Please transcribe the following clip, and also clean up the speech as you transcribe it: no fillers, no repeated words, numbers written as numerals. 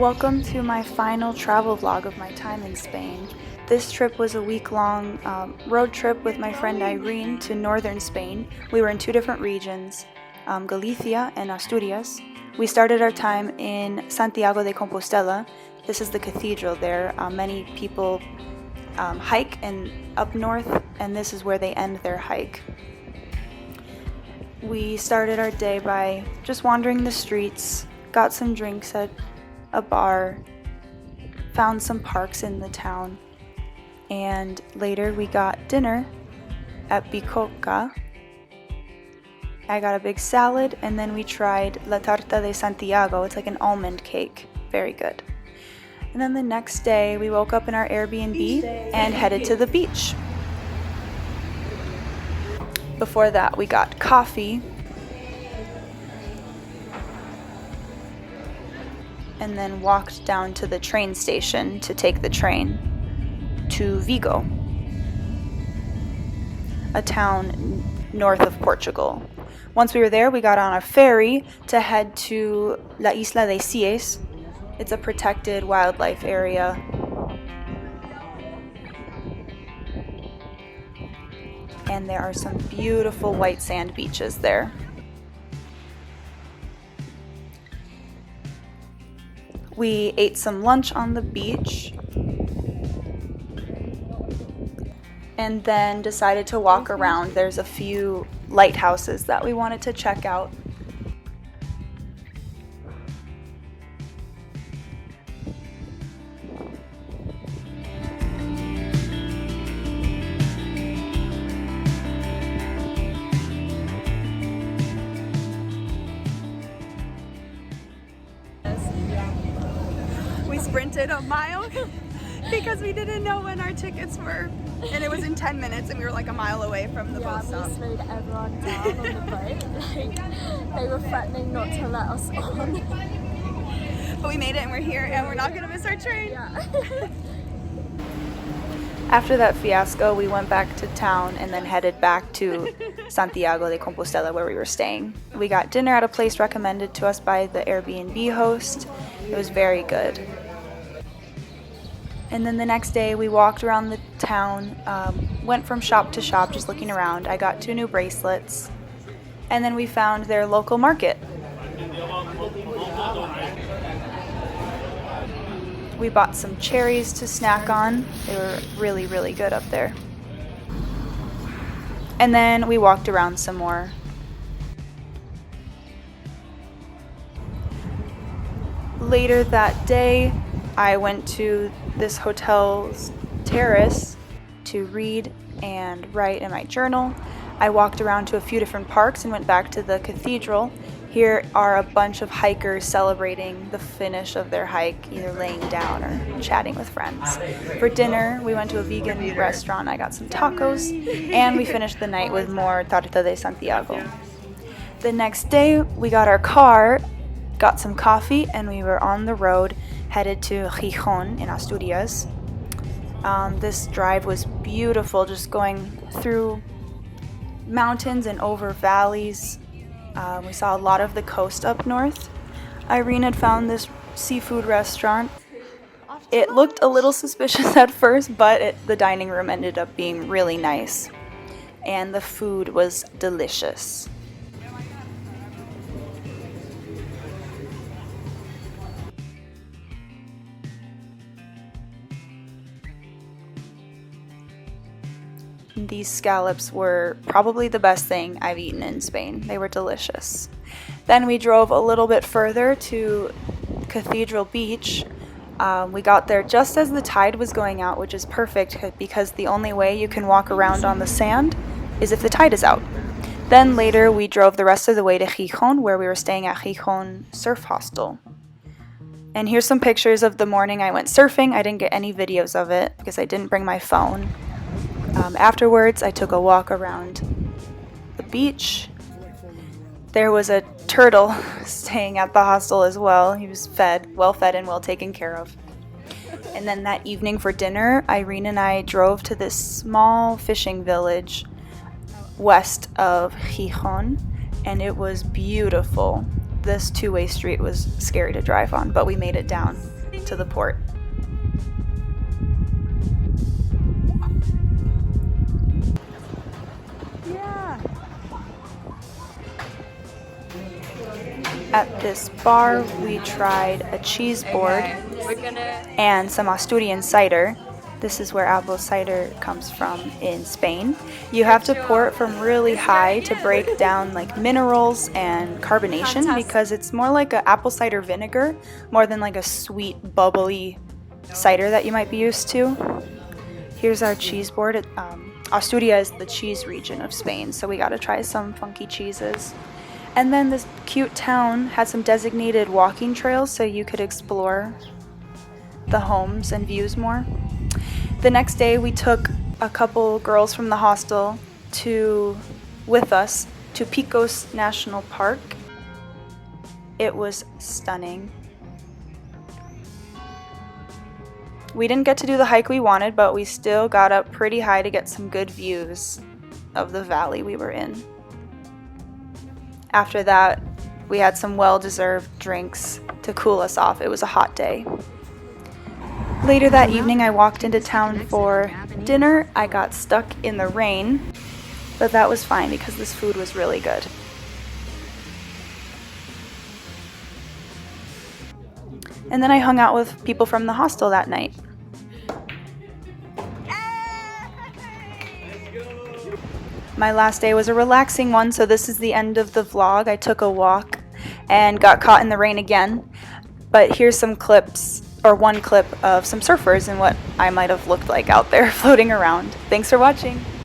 Welcome to my final travel vlog of my time in Spain. This trip was a week-long road trip with my friend Irene to northern Spain. We were in two different regions, Galicia and Asturias. We started our time in Santiago de Compostela. This is the cathedral there. Many people hike up north, and this is where they end their hike. We started our day by just wandering the streets, got some drinks at a bar, found some parks in the town, and later we got dinner at Bicoca. I got a big salad, and then we tried La Tarta de Santiago. It's like an almond cake. Very good. And then the next day we woke up in our Airbnb and headed to the beach. Before that we got coffee, and then walked down to the train station to take the train to Vigo, a town north of Portugal. Once we were there, we got on a ferry to head to La Isla de Cies. It's a protected wildlife area. And there are some beautiful white sand beaches there. We ate some lunch on the beach and then decided to walk around. There's a few lighthouses that we wanted to check out. We sprinted a mile because we didn't know when our tickets were, and it was in 10 minutes and we were like a mile away from the bus stop. We slowed everyone down on the boat. Like, they were threatening not to let us on. But we made it and we're here and we're not gonna miss our train. Yeah. After that fiasco, we went back to town and then headed back to Santiago de Compostela where we were staying. We got dinner at a place recommended to us by the Airbnb host. It was very good. And then the next day we walked around the town, went from shop to shop just looking around. I got 2 new bracelets, and then we found their local market. We bought some cherries to snack on. They were really, really good up there. And then we walked around some more. Later that day, I went to this hotel's terrace to read and write in my journal. I walked around to a few different parks and went back to the cathedral. Here are a bunch of hikers celebrating the finish of their hike, either laying down or chatting with friends. For dinner, we went to a vegan restaurant. I got some tacos, and we finished the night with more Tarta de Santiago. The next day, we got our car, got some coffee, and we were on the road headed to Gijón in Asturias. This drive was beautiful, just going through mountains and over valleys. We saw a lot of the coast up north. Irene had found this seafood restaurant. It looked a little suspicious at first, but the dining room ended up being really nice, and the food was delicious. These scallops were probably the best thing I've eaten in Spain. They were delicious. Then we drove a little bit further to Cathedral Beach. We got there just as the tide was going out, which is perfect because the only way you can walk around on the sand is if the tide is out. Then later we drove the rest of the way to Gijón, where we were staying at Gijón Surf Hostel. And here's some pictures of the morning I went surfing. I didn't get any videos of it because I didn't bring my phone. Afterwards, I took a walk around the beach. There was a turtle staying at the hostel as well. He was well fed and well taken care of. And then that evening for dinner, Irene and I drove to this small fishing village west of Gijón, and it was beautiful. This two-way street was scary to drive on, but we made it down to the port. Yeah. At this bar, we tried a cheese board and some Asturian cider. This is where apple cider comes from in Spain. You have to pour it from really high to break down like minerals and carbonation because it's more like an apple cider vinegar more than like a sweet, bubbly cider that you might be used to. Here's our cheese board. Asturias is the cheese region of Spain, so we got to try some funky cheeses. And then this cute town had some designated walking trails so you could explore the homes and views more. The next day we took a couple girls from the hostel with us to Picos National Park. It was stunning. We didn't get to do the hike we wanted, but we still got up pretty high to get some good views of the valley we were in. After that, we had some well-deserved drinks to cool us off. It was a hot day. Later that evening, I walked into town for dinner. I got stuck in the rain, but that was fine because this food was really good. And then I hung out with people from the hostel that night. My last day was a relaxing one, so this is the end of the vlog. I took a walk and got caught in the rain again, but here's some clips, or one clip of some surfers and what I might have looked like out there floating around. Thanks for watching.